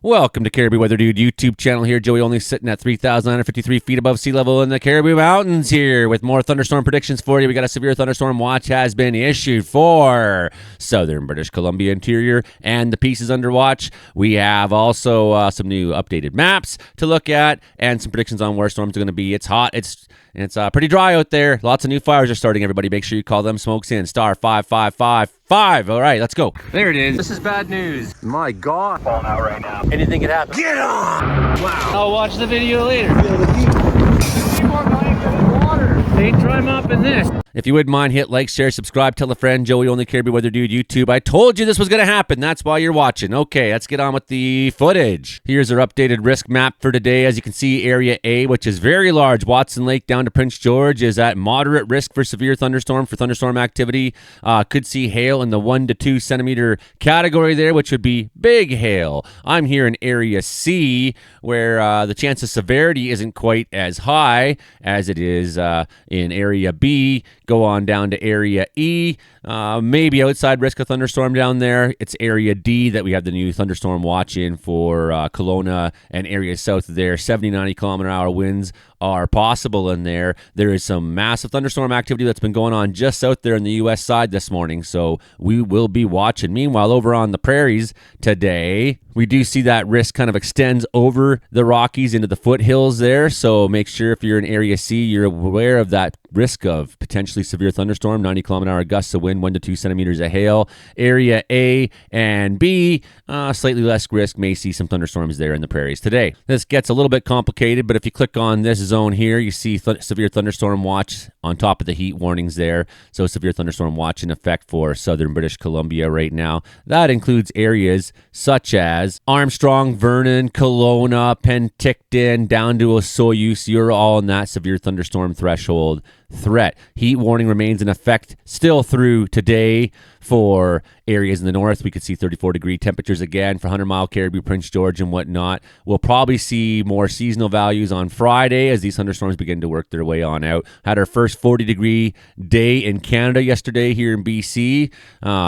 Welcome to Caribou Weather Dude YouTube channel here. Joey only sitting at 3,953 feet above sea level in the Caribou Mountains here with more thunderstorm predictions for you. We got a severe thunderstorm watch has been issued for southern British Columbia interior and the pieces under watch. We have also some new updated maps to look at and some predictions on where storms are going to be. It's hot. It's pretty dry out there. Lots of new fires are starting, everybody. Make sure you call them smokes in. Star 5555. All right, let's go. There it is. This is bad news. My God. Falling out right now. Anything could happen. Get on! Wow. I'll watch the video later. They try mopping this. If you wouldn't mind, hit like, share, subscribe, tell a friend. Joey only Caribou Weather Dude YouTube. I told you this was going to happen. That's why you're watching. Okay, let's get on with the footage. Here's our updated risk map for today. As you can see, Area A, which is very large, Watson Lake down to Prince George, is at moderate risk for severe thunderstorm, for thunderstorm activity. Could see hail in the 1 to 2 centimeter category there, which would be big hail. I'm here in Area C, where the chance of severity isn't quite as high as it is in Area B. Go on down to Area E, maybe outside risk of thunderstorm down there. It's Area D that we have the new thunderstorm watch in for Kelowna and areas south of there. 70, 90 kilometer hour winds are possible in there. There is some massive thunderstorm activity that's been going on just out there in the U.S. side this morning, so we will be watching. Meanwhile, over on the prairies today, we do see that risk kind of extends over the Rockies into the foothills there, so make sure if you're in Area C, you're aware of that risk of potentially severe thunderstorm, 90 kilometer hour gusts of wind, 1 to 2 centimeters of hail. Area A and B, slightly less risk, may see some thunderstorms there in the prairies today. This gets a little bit complicated, but if you click on this zone here, you see severe thunderstorm watch on top of the heat warnings there. So severe thunderstorm watch in effect for southern British Columbia right now. That includes areas such as Armstrong, Vernon, Kelowna, Penticton, down to Osoyoos. You're all in that severe thunderstorm threshold threat. Heat warning remains in effect still through today for areas in the north. We could see 34-degree temperatures again for 100-mile Caribou, Prince George, and whatnot. We'll probably see more seasonal values on Friday as these thunderstorms begin to work their way on out. Had our first 40-degree day in Canada yesterday here in BC.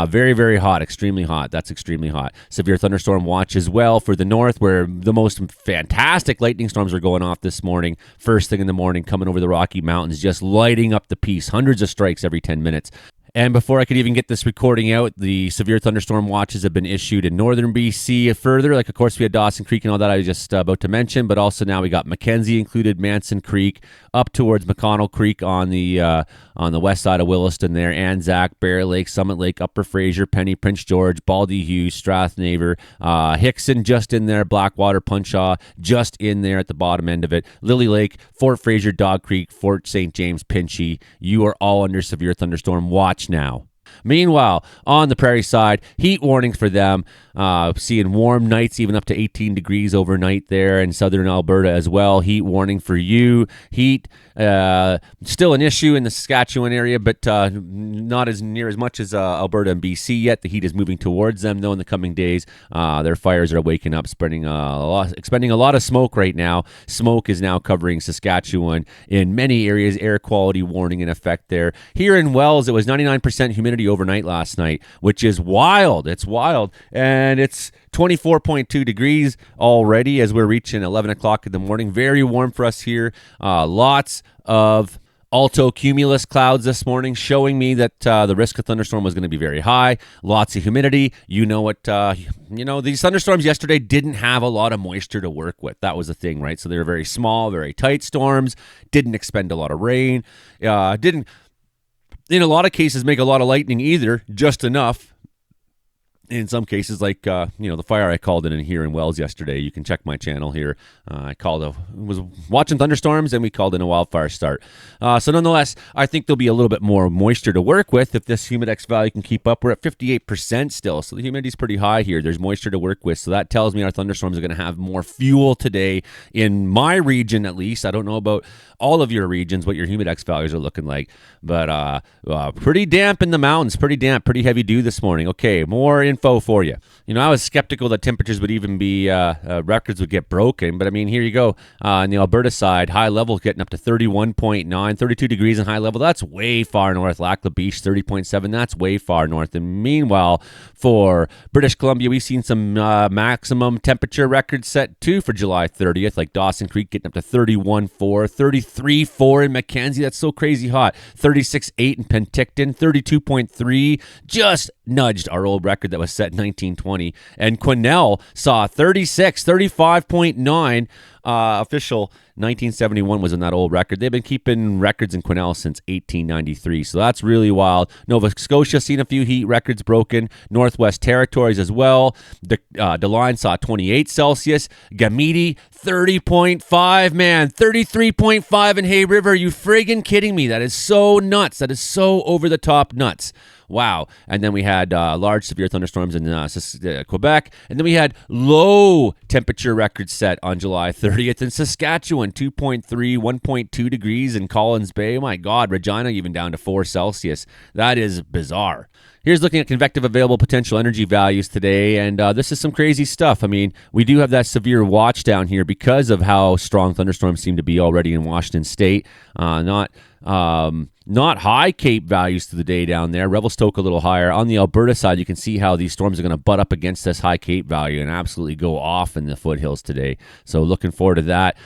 Very, very hot, extremely hot. That's extremely hot. Severe thunderstorm watch as well for the north, where the most fantastic lightning storms are going off this morning. First thing in the morning, coming over the Rocky Mountains, just lighting up the piece. Hundreds of strikes every 10 minutes. And before I could even get this recording out, the severe thunderstorm watches have been issued in northern BC further. Like, of course, we had Dawson Creek and all that I was just about to mention, but also now we got Mackenzie included, Manson Creek, up towards McConnell Creek on the west side of Williston there, Anzac, Bear Lake, Summit Lake, Upper Fraser, Penny, Prince George, Baldy Hughes, Strathnaver, Hickson just in there, Blackwater, Punshaw just in there at the bottom end of it, Lily Lake, Fort Fraser, Dog Creek, Fort St. James, Pinchy. You are all under severe thunderstorm watch now. Meanwhile, on the prairie side, heat warnings for them. Seeing warm nights, even up to 18 degrees overnight there in southern Alberta as well. Heat warning for you. Heat still an issue in the Saskatchewan area, but not as near as much as Alberta and BC yet. The heat is moving towards them, though, in the coming days. Their fires are waking up, expending a lot of smoke right now. Smoke is now covering Saskatchewan in many areas. Air quality warning in effect there. Here in Wells, it was 99% humidity overnight last night, which is wild. It's wild. And it's 24.2 degrees already as we're reaching 11 o'clock in the morning. Very warm for us here. Lots of alto cumulus clouds this morning showing me that the risk of thunderstorm was going to be very high. Lots of humidity. You know what? These thunderstorms yesterday didn't have a lot of moisture to work with. That was the thing, right? So they were very small, very tight storms. Didn't expend a lot of rain. Didn't, in a lot of cases, make a lot of lightning either. Just enough. In some cases, like, the fire I called in here in Wells yesterday, you can check my channel here. Was watching thunderstorms and we called in a wildfire start. So nonetheless, I think there'll be a little bit more moisture to work with if this humidex value can keep up. We're at 58% still, so the humidity's pretty high here. There's moisture to work with, so that tells me our thunderstorms are going to have more fuel today in my region at least. I don't know about all of your regions, what your humidex values are looking like, but pretty damp in the mountains, pretty damp, pretty heavy dew this morning. Okay, more info info for you. I was skeptical that temperatures would even be, records would get broken. But, I mean, here you go. On the Alberta side, high level getting up to 31.9, 32 degrees in high level. That's way far north. Lac La Biche, 30.7. That's way far north. And meanwhile, for British Columbia, we've seen some maximum temperature records set, too, for July 30th, like Dawson Creek getting up to 31.4, 33.4 in Mackenzie. That's so crazy hot. 36.8 in Penticton, 32.3. Just nudged our old record that was set in 1920. And Quesnel saw 35.9. Official 1971 was in that old record. They've been keeping records in Quesnel since 1893, so that's really wild. Nova Scotia seen a few heat records broken. Northwest Territories as well. DeLine saw 28 Celsius. Gamidi 30.5, man. 33.5 in Hay River. Are you friggin' kidding me? That is so nuts. That is so over the top nuts. Wow. And then we had large severe thunderstorms in Quebec. And then we had low temperature records set on July 30th in Saskatchewan, 2.3, 1.2 degrees in Collins Bay. Oh my God, Regina even down to 4 Celsius. That is bizarre. Here's looking at convective available potential energy values today, and this is some crazy stuff. I mean, we do have that severe watch down here because of how strong thunderstorms seem to be already in Washington State. Not high Cape values to the day down there. Revelstoke a little higher. On the Alberta side, you can see how these storms are going to butt up against this high Cape value and absolutely go off in the foothills today. So looking forward to that.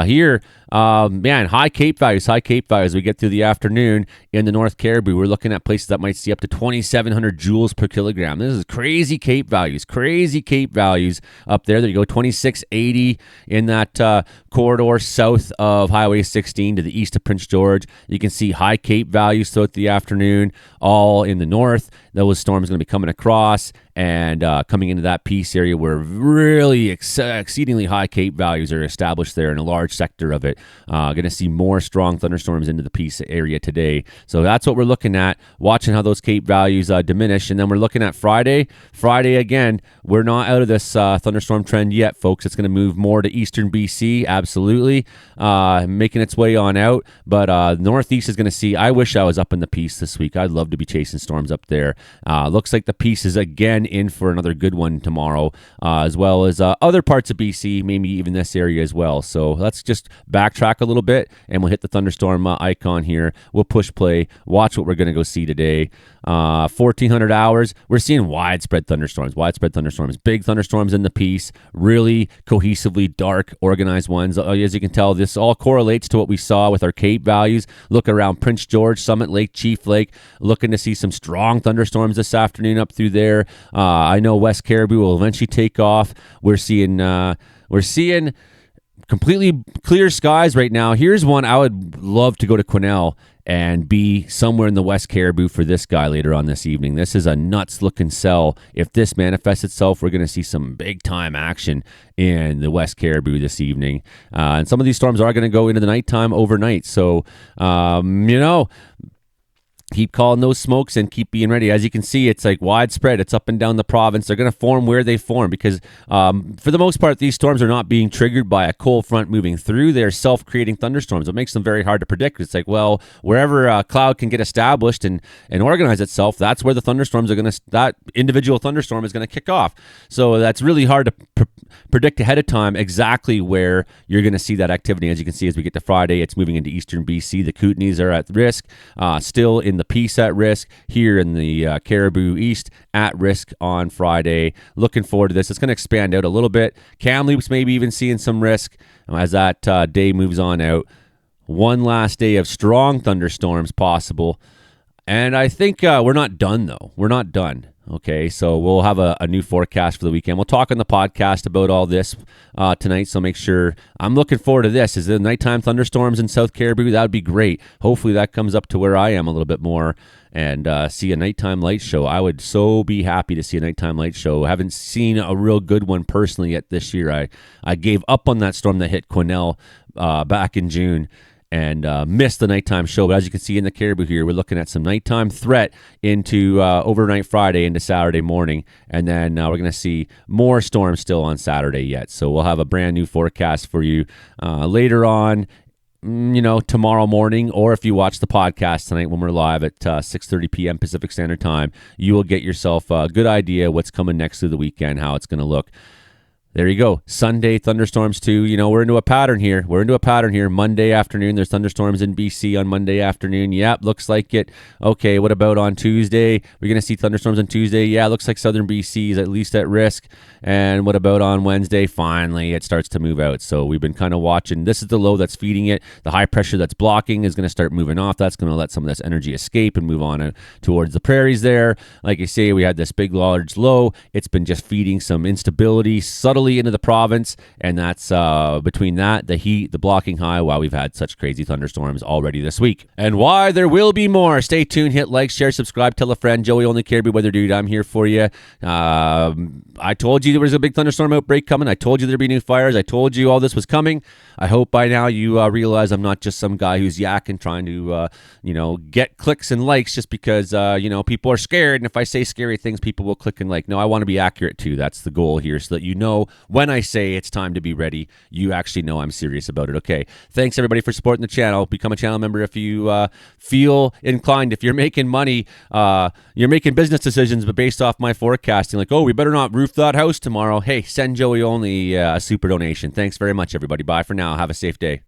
Here, high Cape values. We get through the afternoon in the North Caribou. We're looking at places that might see up to 2,700 joules per kilogram. This is crazy Cape values. Up there. There you go, 2680 in that corridor south of Highway 16 to the east of Prince George. You can see high Cape values throughout the afternoon, all in the north. Those storms are going to be coming across and coming into that Peace area where really exceedingly high Cape values are established there in a large sector of it. Going to see more strong thunderstorms into the Peace area today. So that's what we're looking at, watching how those Cape values diminish. And then we're looking at Friday. Friday, again, we're not out of this thunderstorm trend yet, folks. It's going to move more to eastern BC, absolutely, making its way on out. But northeast is going to see, I wish I was up in the Peace this week. I'd love to be chasing storms up there. Looks like the Peace is again in for another good one tomorrow, as well as other parts of BC, maybe even this area as well. So let's just backtrack a little bit and we'll hit the thunderstorm icon here. We'll push play, watch what we're going to go see today. 1,400 hours, we're seeing widespread thunderstorms, big thunderstorms in the Peace, really cohesively dark, organized ones. As you can tell, this all correlates to what we saw with our Cape values. Look around Prince George, Summit Lake, Chief Lake, looking to see some strong thunderstorms this afternoon up through there. I know West Caribou will eventually take off. We're seeing completely clear skies right now. Here's one I would love to go to Quesnel and be somewhere in the West Caribou for this guy later on this evening. This is a nuts-looking cell. If this manifests itself, we're going to see some big-time action in the West Caribou this evening. And some of these storms are going to go into the nighttime overnight. So, keep calling those smokes and keep being ready. As you can see, it's like widespread. It's up and down the province. They're going to form where they form because for the most part, these storms are not being triggered by a cold front moving through. They're self-creating thunderstorms. It makes them very hard to predict. It's like, well, wherever a cloud can get established and organize itself, that's where the thunderstorms are going to, that individual thunderstorm is going to kick off. So that's really hard to predict ahead of time exactly where you're going to see that activity. As you can see, as we get to Friday, it's moving into eastern BC. The Kootenays are at risk, still in the Peace at risk, here in the Caribou East at risk on Friday. Looking forward to this. It's going to expand out a little bit. Kamloops maybe even seeing some risk as that day moves on out. One last day of strong thunderstorms possible. And I think we're not done, though. We're not done. Okay, so we'll have a new forecast for the weekend. We'll talk on the podcast about all this tonight, so make sure. I'm looking forward to this. Is the nighttime thunderstorms in South Caribou? That would be great. Hopefully that comes up to where I am a little bit more and see a nighttime light show. I would so be happy to see a nighttime light show. I haven't seen a real good one personally yet this year. I gave up on that storm that hit Quesnel back in June and missed the nighttime show. But as you can see in the Caribou here, we're looking at some nighttime threat into overnight Friday into Saturday morning. And then we're going to see more storms still on Saturday yet. So we'll have a brand new forecast for you later on tomorrow morning, or if you watch the podcast tonight when we're live at 6:30 p.m. Pacific Standard Time, you will get yourself a good idea what's coming next through the weekend, how it's going to look. There you go. Sunday, thunderstorms too. We're into a pattern here. Monday afternoon, there's thunderstorms in BC on Monday afternoon. Yep, looks like it. Okay, what about on Tuesday? We're going to see thunderstorms on Tuesday. Yeah, looks like southern BC is at least at risk. And what about on Wednesday? Finally, it starts to move out. So we've been kind of watching. This is the low that's feeding it. The high pressure that's blocking is going to start moving off. That's going to let some of this energy escape and move on towards the prairies there. Like I say, we had this big, large low. It's been just feeding some instability subtly into the province, and that's between that, the heat, the blocking high, why we've had such crazy thunderstorms already this week. And why there will be more. Stay tuned, hit like, share, subscribe, tell a friend. Joey Only Caribbean Weather Dude, I'm here for you. I told you there was a big thunderstorm outbreak coming. I told you there'd be new fires. I told you all this was coming. I hope by now you realize I'm not just some guy who's yakking trying to get clicks and likes just because people are scared, and if I say scary things, people will click and like. No, I want to be accurate too. That's the goal here, so that when I say it's time to be ready, you actually know I'm serious about it. Okay, thanks everybody for supporting the channel. Become a channel member if you feel inclined. If you're making money, you're making business decisions, but based off my forecasting, like, oh, we better not roof that house tomorrow. Hey, send Joey Only a super donation. Thanks very much, everybody. Bye for now. Have a safe day.